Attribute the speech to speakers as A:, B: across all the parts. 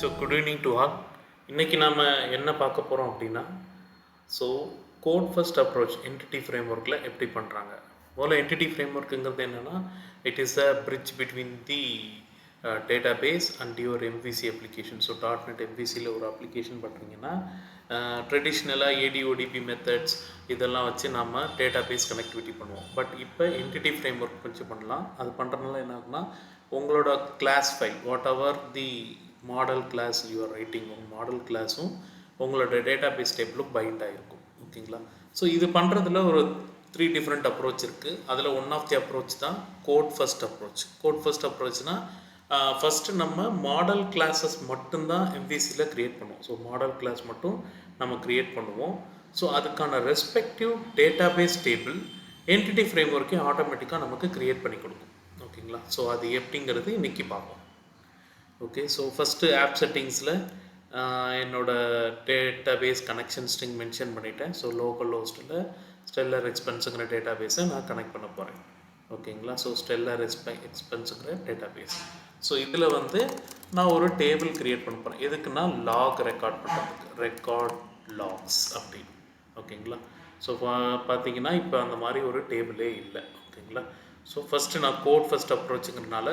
A: So good evening to all. இன்றைக்கி நாம் என்ன பார்க்க போகிறோம் அப்படின்னா, so code first approach entity ஃப்ரேம் ஒர்க்கில் எப்படி பண்ணுறாங்க. முதல்ல என்டிட்டி ஃப்ரேம் ஒர்க்குங்கிறது என்னென்னா, it is a bridge between the database and your MVC application. So dotnet எம்விசியில் ஒரு அப்ளிகேஷன் பண்ணுறீங்கன்னா, ட்ரெடிஷ்னலாக ஏடிஓடிபி மெத்தட்ஸ் இதெல்லாம் வச்சு நம்ம டேட்டா பேஸ் கனெக்டிவிட்டி பண்ணுவோம். பட் இப்போ என்டிட்டி ஃப்ரேம் ஒர்க் வச்சு பண்ணலாம். அது பண்ணுறதுனால என்ன ஆகுனா, உங்களோட கிளாஸ் ஃபைல் வாட் எவர் தி மாடல் கிளாஸ் யூஆர் ரைட்டிங், உங்கள் மாடல் கிளாஸும் உங்களோட டேட்டா பேஸ் டேபிளும் பைண்ட் ஆகிருக்கும். ஓகேங்களா? ஸோ இது பண்ணுறதுல ஒரு 3 டிஃப்ரெண்ட் அப்ரோச் இருக்குது. அதில் ஒன் ஆஃப் தி அப்ரோச் தான் code first approach. Code first அப்ரோச்னால் ஃபஸ்ட்டு நம்ம மாடல் கிளாஸஸ் மட்டும்தான் எம்விசியில் க்ரியேட் பண்ணுவோம். ஸோ மாடல் கிளாஸ் மட்டும் நம்ம க்ரியேட் பண்ணுவோம். ஸோ அதுக்கான respective database table entity ஃப்ரேம் ஒர்க்கே ஆட்டோமேட்டிக்காக நமக்கு க்ரியேட் பண்ணி கொடுக்கும். ஓகேங்களா? ஸோ அது எப்படிங்கிறது இன்றைக்கி பார்ப்போம். ஓகே, ஸோ ஃபஸ்ட்டு ஆப் செட்டிங்ஸில் என்னோடய database connection string mention பண்ணிவிட்டேன். ஸோ லோக்கல் ஹோஸ்ட்டில் ஸ்டெல்லர் எக்ஸ்பென்ஸுங்கிற டேட்டா பேஸை நான் கனெக்ட் பண்ண போகிறேன். ஓகேங்களா? ஸோ ஸ்டெல்லர் எக்ஸ்பென்ஸுங்கிற டேட்டா பேஸ். ஸோ இதில் வந்து நான் ஒரு டேபிள் க்ரியேட் பண்ண போகிறேன். எதுக்குன்னா லாக் ரெக்கார்ட் பண்ணுறதுக்கு, ரெக்கார்ட் லாக்ஸ் அப்படின்னு. ஓகேங்களா? ஸோ பார்த்தீங்கன்னா இப்போ அந்த மாதிரி ஒரு டேபிளே இல்லை. ஓகேங்களா? ஸோ ஃபஸ்ட்டு நான் கோட் ஃபஸ்ட் அப்ரோச்சுங்கிறதுனால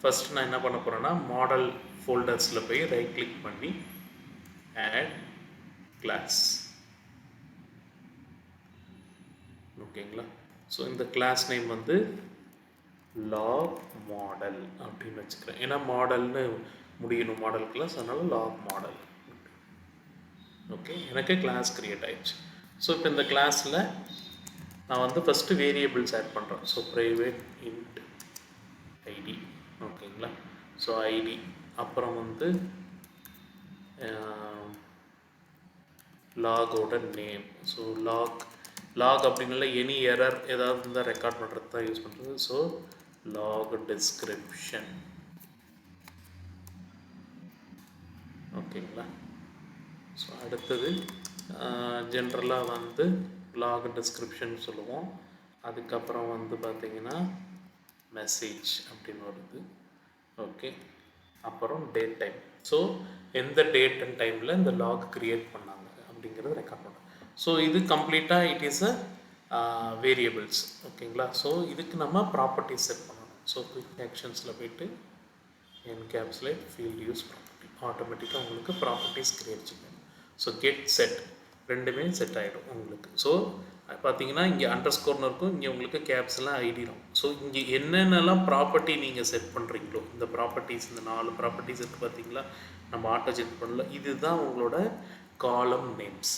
A: ஃபஸ்ட்டு நான் என்ன பண்ண போகிறேன்னா, மாடல் ஃபோல்டர்ஸில் போய் ரைட் கிளிக் பண்ணி ஆட் கிளாஸ். ஓகேங்களா? ஸோ இந்த கிளாஸ் நேம் வந்து லாக் மாடல் அப்படின்னு வச்சுக்கிறேன். ஏன்னா மாடல்னு முடியணும் மாடல் கிளாஸ், அதனால் லாக் மாடல். ஓகே, எனக்கு கிளாஸ் க்ரியேட் ஆயிடுச்சு. ஸோ இப்போ இந்த கிளாஸில் நான் வந்து ஃபஸ்ட்டு வேரியபிள்ஸ் ஆட் பண்ணுறேன். So private int ID. ஓகேங்களா? ஸோ ஐடி அப்புறம் வந்து லாகோட நேம். ஸோ லாக் அப்படின்னால எனி எரர் ஏதாவது இருந்தால் ரெக்கார்ட் பண்ணுறது தான் யூஸ் பண்ணுறது. So lock description. ஓகேங்களா? ஸோ அடுத்தது ஜென்ரலாக வந்து லாக் டிஸ்கிரிப்ஷன் சொல்லுவோம். அதுக்கப்புறம் வந்து பார்த்திங்கன்னா மெசேஜ் அப்படின்னு வருது. ஓகே, அப்புறம் டேட் டைம். ஸோ எந்த டேட் அண்ட் டைமில் இந்த லாக் க்ரியேட் பண்ணாங்க அப்படிங்கிறது ரெக்கார்ட் பண்ணுறோம். ஸோ இது கம்ப்ளீட்டாக இட் இஸ் அ வேரியபிள்ஸ். ஓகேங்களா? ஸோ இதுக்கு நம்ம ப்ராப்பர்ட்டிஸ் செட் பண்ணணும். ஸோ குயிக் ஆக்ஷன்ஸில் போய்ட்டு என்கேப்சுலேட் ஃபீல்ட் யூஸ் ப்ராப்பர்ட்டி, ஆட்டோமேட்டிக்காக உங்களுக்கு ப்ராப்பர்ட்டிஸ் க்ரியேட் செய்யணும். ஸோ கெட் செட் ரெண்டுமே செட் ஆகிடும் உங்களுக்கு. ஸோ பார்த்தீங்கன்னா இங்கே அண்டர்ஸ்கோர்னு இருக்கும், இங்கே உங்களுக்கு கேப்ஸ்லாம் ஐடிடும். ஸோ இங்கே என்னென்னலாம் ப்ராப்பர்ட்டி நீங்கள் செட் பண்ணுறீங்களோ, இந்த ப்ராப்பர்ட்டிஸ், இந்த 4 ப்ராப்பர்ட்டிஸ் இருக்குது பார்த்தீங்களா, நம்ம ஆட்டோ செட் பண்ணல, இதுதான் உங்களோட காலம் நேம்ஸ்.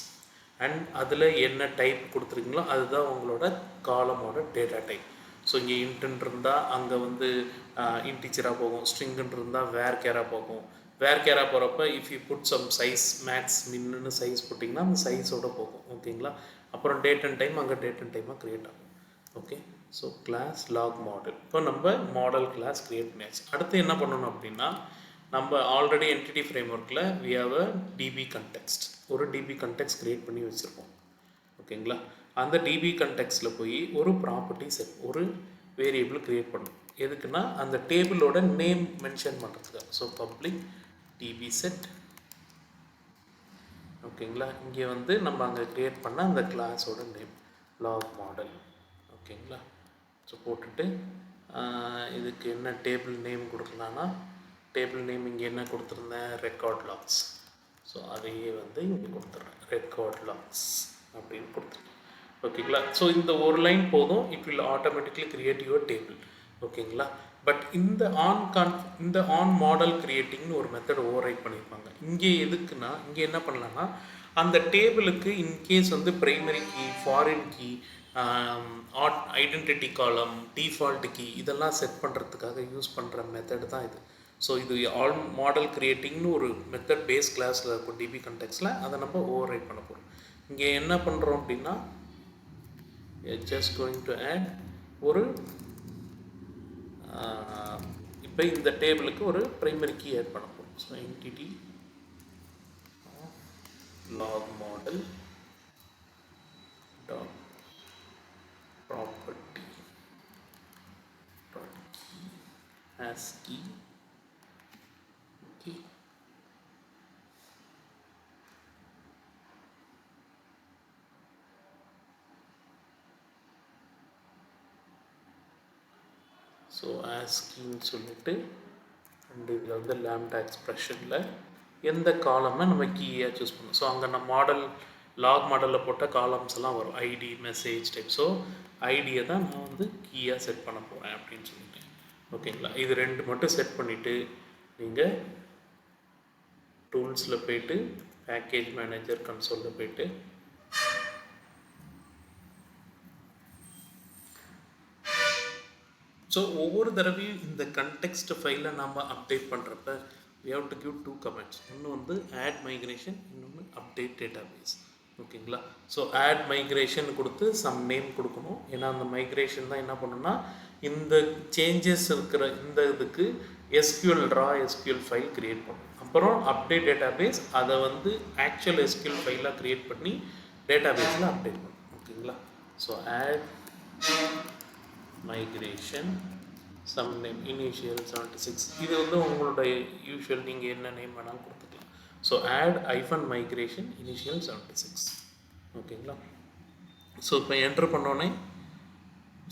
A: அண்ட் அதில் என்ன டைப் கொடுத்துருக்கீங்களோ அதுதான் உங்களோட காலமோட டேட்டா டைப். ஸோ இங்கே இன்ட்டுன்னு இருந்தால் அங்கே வந்து இன்டீச்சராக போகும், ஸ்ட்ரிங்குன்னு இருந்தால் வேர் கேராக போகும். வேர் கேராக போகிறப்ப if you put some size max மின்னு சைஸ் போட்டிங்கன்னா அந்த சைஸோடு போகும். ஓகேங்களா? அப்புறம் டேட் அண்ட் டைம் அங்கே டேட் அண்ட் டைமாக க்ரியேட் ஆகும். Okay, so class log model. இப்போ நம்ம மாடல் கிளாஸ் க்ரியேட் பண்ணியாச்சு. அடுத்து என்ன பண்ணணும் அப்படின்னா, நம்ம ஆல்ரெடி என்டிட்டி ஃப்ரேம் ஒர்க்கில் we have a DB context, ஒரு டிபி கண்டெக்ஸ்ட் க்ரியேட் பண்ணி வச்சுருப்போம். ஓகேங்களா? அந்த டிபி கண்டெக்ஸ்டில் போய் ஒரு ப்ராப்பர்ட்டி செட், ஒரு வேரியபிள் க்ரியேட் பண்ணணும். எதுக்குன்னா அந்த டேபிளோட நேம் மென்ஷன் பண்ணுறதுக்காக. So public DB set. ஓகேங்களா? இங்கே வந்து நம்ம அங்கே க்ரியேட் பண்ண அந்த கிளாஸோட நேம் லாக் மாடல். ஓகேங்களா? ஸோ போட்டுட்டு இதுக்கு என்ன டேபிள் நேம் கொடுக்கலான்னா, டேபிள் நேம் இங்கே என்ன கொடுத்துருந்தேன், ரெக்கார்ட் லாக்ஸ். ஸோ அதையே வந்து இங்கே கொடுத்துட்றேன், ரெக்கார்ட் லாக்ஸ் அப்படின்னு கொடுத்துருக்கேன். ஓகேங்களா? ஸோ இந்த ஒரு லைன் போதும், it will automatically create your table. ஓகேங்களா? பட் இந்த ஆன் மாடல் கிரியேட்டிங்னு ஒரு மெத்தட் ஓவர் ரைட் பண்ணியிருப்பாங்க. இங்கே எதுக்குன்னா, இங்கே என்ன பண்ணலான்னா, அந்த டேபிளுக்கு இன்கேஸ் வந்து primary key, foreign key, identity column, default key இதெல்லாம் செட் பண்ணுறதுக்காக யூஸ் பண்ணுற மெத்தட் தான் இது. ஸோ இது ஆல் மாடல் கிரியேட்டிங்னு ஒரு மெத்தட் பேஸ் கிளாஸில் இருக்கும் டிபி கண்டெக்ஸ்டில், அதை நம்ம ஓவர் ரைட் பண்ண போகிறோம். இங்கே என்ன பண்ணுறோம் அப்படின்னா, just going to add ஒரு இப்போ இந்த டேபிளுக்கு ஒரு ப்ரைமரி கீ ஆட் பண்ண போகிறோம். So entity log model dot property dot key as key. Okay, so ஆஸ்கின்னு சொல்லிட்டு அண்ட் இதில் வந்து லேம்டா எக்ஸ்ப்ரெஷனில் எந்த காலம்னா நம்ம கீயாக சூஸ் பண்ணணும். ஸோ அங்கே நம்ம லாக் மாடலில் போட்ட காலம்ஸ் எல்லாம் வரும், ஐடி மெசேஜ் டைப். ஸோ ஐடியை தான் நான் வந்து கீயாக செட் பண்ண போகிறேன் அப்படின்னு சொல்லிட்டு. ஓகேங்களா, இது ரெண்டு மட்டும் செட் பண்ணிவிட்டு நீங்கள் டூல்ஸில் போய்ட்டு பேக்கேஜ் மேனேஜர் கன்சோலில் போய்ட்டு ஸோ ஒவ்வொரு தடவையும் இந்த கண்டெக்ஸ்ட் ஃபைலை நம்ம அப்டேட் பண்ணுறப்ப we have to give 2 comments. ஒன்று வந்து add migration, இன்னொன்று update database. ஓகேங்களா, ஸோ add migration கொடுத்து சம் நேம் கொடுக்கணும். ஏன்னா அந்த மைக்ரேஷன் தான் என்ன பண்ணணும்னா இந்த சேஞ்சஸ் இருக்கிற இந்த இதுக்கு SQL raw SQL file create பண்ணணும். அப்புறம் அப்டேட் டேட்டாபேஸ் அதை வந்து ஆக்சுவல் SQL ஃபைலாக க்ரியேட் பண்ணி டேட்டாபேஸில் அப்டேட் பண்ணணும். ஓகேங்களா, so add migration some name initial 76. இது வந்து உங்களுடைய யூஷுவல் நீங்கள் என்ன நேம் வேணாலும் கொடுத்துக்கலாம். So add -migration initial 76. ஓகேங்களா, ஸோ இப்போ என்ட்ரு பண்ணோன்னே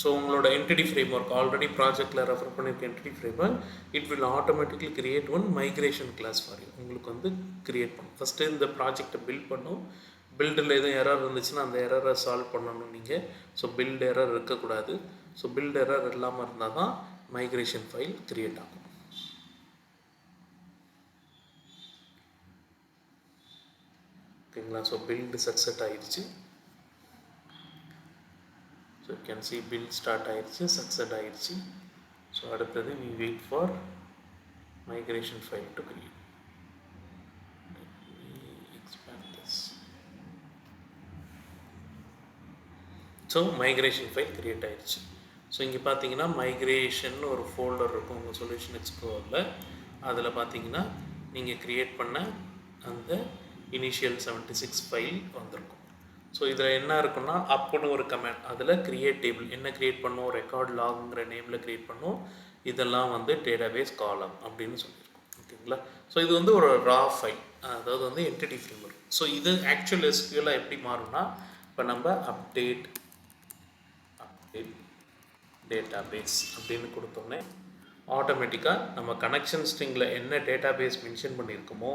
A: ஸோ உங்களோட என்டிட்டி ஃப்ரேம்வொர்க் ஆல்ரெடி ப்ராஜெக்டில் ரெஃபர் பண்ணியிருக்க entity framework it will automatically create one migration class for you. உங்களுக்கு வந்து கிரியேட் பண்ணும். ஃபஸ்ட்டு இந்த ப்ராஜெக்டை பில்ட் பண்ணும். பில்டில் எதுவும் எரர் இருந்துச்சுன்னா அந்த எரரை சால்வ் பண்ணணும் நீங்கள். ஸோ பில்ட் எரர் இருக்கக்கூடாது. ஸோ பில்ட் எரர் இல்லாமல் இருந்தால் தான் மைக்ரேஷன் ஃபைல் கிரியேட் ஆகும். ஓகேங்களா, ஸோ பில்டு சக்ஸஸ் ஆயிடுச்சு. So you can see build start ஆயிடுச்சு, சக்ஸஸ் ஆயிடுச்சு. ஸோ அடுத்தது we wait for migration file to create. Let me expand this. So migration file create ஆயிடுச்சு. ஸோ இங்கே பார்த்தீங்கன்னா மைக்ரேஷன் ஒரு ஃபோல்டர் இருக்கும் உங்கள் சொல்யூஷன் எக்ஸ்ப்ளோரில். அதில் பார்த்தீங்கன்னா நீங்கள் க்ரியேட் பண்ண அந்த இனிஷியல் 76 ஃபைல் வந்திருக்கும். ஸோ இதில் என்ன இருக்குன்னா அப்புன்னு ஒரு கமெண்ட், அதில் கிரியேட் டேபிள் என்ன க்ரியேட் பண்ணோம், ரெக்கார்ட் லாக்ங்கிற நேமில் க்ரியேட் பண்ணோம். இதெல்லாம் வந்து டேட்டாபேஸ் காலம் அப்படின்னு சொல்லியிருக்கோம். ஓகேங்களா, ஸோ இது வந்து ஒரு ரா ஃபைல், அதாவது வந்து என்டிட்டி ஃப்ரேம்வொர்க். ஸோ இது ஆக்சுவல் SQL எப்படி மாறும்னா இப்போ நம்ம அப்டேட் டேட்டாபேஸ் அப்படின்னு கொடுத்தோன்னே ஆட்டோமேட்டிக்காக நம்ம கனெக்ஷன் ஸ்ட்ரிங்கில் என்ன டேட்டாபேஸ் மென்ஷன் பண்ணியிருக்கோமோ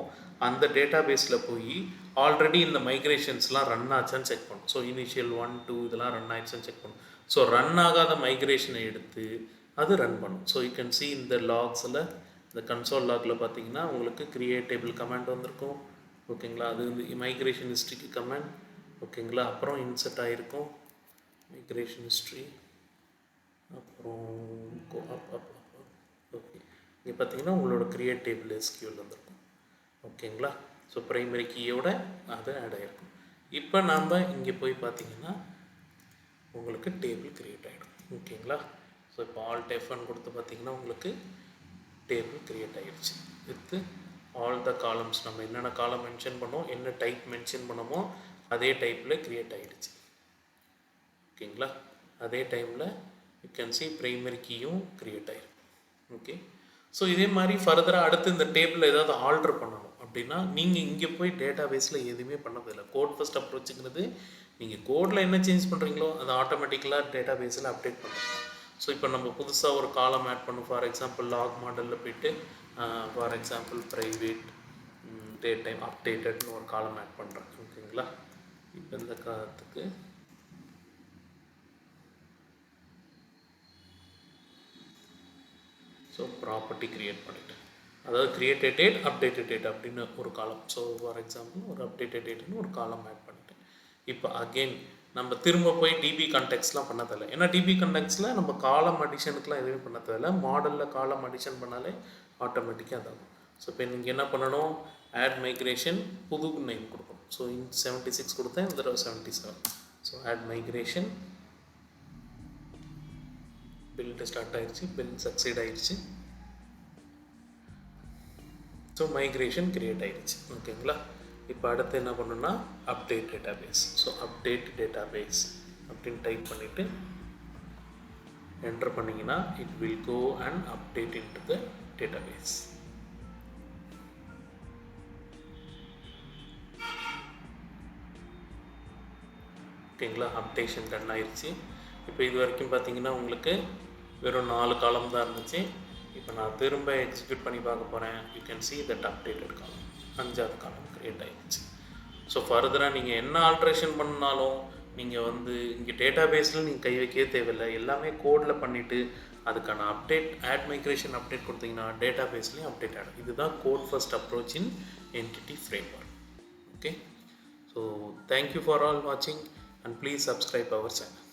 A: அந்த டேட்டாபேஸில் போய் ஆல்ரெடி இந்த மைக்ரேஷன்ஸ்லாம் ரன் ஆச்சான்னு செக் பண்ணும். ஸோ இனிஷியல் 1 2 இதெல்லாம் ரன் ஆயிடுச்சுன்னு செக் பண்ணும். ஸோ ரன் ஆகாத மைக்ரேஷனை எடுத்து அது ரன் பண்ணும். ஸோ யூ கேன் சி இந்த லாக்ஸில் இந்த கன்சோல் லாகில் பார்த்தீங்கன்னா உங்களுக்கு கிரியேட் டேபிள் கமெண்ட் வந்திருக்கும். ஓகேங்களா, அது வந்து மைக்ரேஷன் ஹிஸ்ட்ரிக்கு கமெண்ட். ஓகேங்களா, அப்புறம் இன்சர்ட் ஆகிருக்கும் மைக்ரேஷன் ஹிஸ்ட்ரி. அப்புறம் ஓகே, இங்கே பார்த்தீங்கன்னா உங்களோட கிரியேட் டேபிள் SQL வந்திருக்கும். ஓகேங்களா, ஸோ ப்ரைமரி கீயோட அது ஆட் ஆகிருக்கும். இப்போ நாம் இங்கே போய் பார்த்தீங்கன்னா உங்களுக்கு டேபிள் கிரியேட் ஆகிடும். ஓகேங்களா, ஸோ இப்போ ஆல்ட் F1 கொடுத்து பார்த்தீங்கன்னா உங்களுக்கு டேபிள் கிரியேட் ஆகிடுச்சு வித் ஆல் த காலம்ஸ். நம்ம என்னென்ன காலம் மென்ஷன் பண்ணோம், என்ன டைப் மென்ஷன் பண்ணோமோ அதே டைப்பில் கிரியேட் ஆகிடுச்சு. ஓகேங்களா, அதே டைமில் யூ கேன் சி ப்ரைமரி கீயும் கிரியேட் ஆகிருக்கு. ஓகே, ஸோ இதே மாதிரி ஃபர்தராக அடுத்து இந்த டேபிளில் ஏதாவது ஆல்ட்ரு பண்ணணும் அப்படின்னா நீங்கள் இங்கே போய் டேட்டாபேஸில் எதுவுமே பண்ணதில்லை. கோட் ஃபர்ஸ்ட் அப்ரோச்சுங்கிறது நீங்கள் கோடில் என்ன சேஞ்ச் பண்ணுறீங்களோ அதை ஆட்டோமேட்டிக்கலாக டேட்டாபேஸில் அப்டேட் பண்ணுறோம். ஸோ இப்போ நம்ம புதுசாக ஒரு காலம் ஆட் பண்ணும். ஃபார் எக்ஸாம்பிள் லாக் மாடலில் போய்ட்டு for example private date time அப்டேட்டட்னு ஒரு காலம் ஆட் பண்ணுறேன். ஓகேங்களா, இப்போ இந்த காலத்துக்கு ஸோ ப்ராப்பர்ட்டி க்ரியேட் பண்ணிவிட்டேன். அதாவது கிரியேட்டட் டேட் அப்டேட்டட் டேட் அப்படின்னு ஒரு காலம். ஸோ ஃபார் எக்ஸாம்பிள் ஒரு அப்டேட்டட் டேட்னு ஒரு காலம் ஆட் பண்ணிட்டேன். இப்போ அகெயின் நம்ம திரும்ப போய் டிபி கான்டெக்ட்ஸ்லாம் பண்ண தேவையில்லை. ஏன்னா டிபி கான்டெக்ட்ஸில் நம்ம காலம் அடிஷனுக்குலாம் எதுவுமே பண்ண தேவையில்லை. மாடலில் காலம் அடிஷன் பண்ணாலே ஆட்டோமேட்டிக்காக அதாகும். ஸோ இப்போ நீங்கள் என்ன பண்ணணும், ஆட் மைக்ரேஷன் புது நேம் கொடுக்கணும். ஸோ 76 கொடுத்தேன், இந்த தடவை 77. So add migration build start ஆயிடுச்சு, பில்ட் சக்சீட் ஆயிடுச்சு. ஸோ மைக்ரேஷன் கிரியேட் ஆயிடுச்சு. ஓகேங்களா, இப்போ அடுத்து என்ன பண்ணணும்னா update database. So update database அப்படின்னு டைப் பண்ணிவிட்டு என்டர் பண்ணிங்கன்னா it will go and update into the database. ஓகேங்களா, அப்டேஷன் டன் ஆயிடுச்சு. இப்போ இது வரைக்கும் பார்த்தீங்கன்னா உங்களுக்கு வெறும் 4 காலம் தான் இருந்துச்சு. இப்போ நான் திரும்ப எக்ஸிக்யூட் பண்ணி பார்க்க போகிறேன். You can see that updated காலம் 5வது காலம் க்ரியேட் ஆகிடுச்சு. ஸோ ஃபர்தராக நீங்கள் என்ன ஆல்ட்ரேஷன் பண்ணாலும் நீங்கள் வந்து இங்கே டேட்டா பேஸில் நீங்கள் கை வைக்கவே தேவையில்லை. எல்லாமே கோடில் பண்ணிவிட்டு அதுக்கான அப்டேட் ஆட் மைக்ரேஷன் அப்டேட் கொடுத்தீங்கன்னா டேட்டா பேஸ்லேயும் அப்டேட் ஆகிடும். இதுதான் code first approach in entity framework. Okay, so thank you for all வாட்சிங் and please subscribe our channel.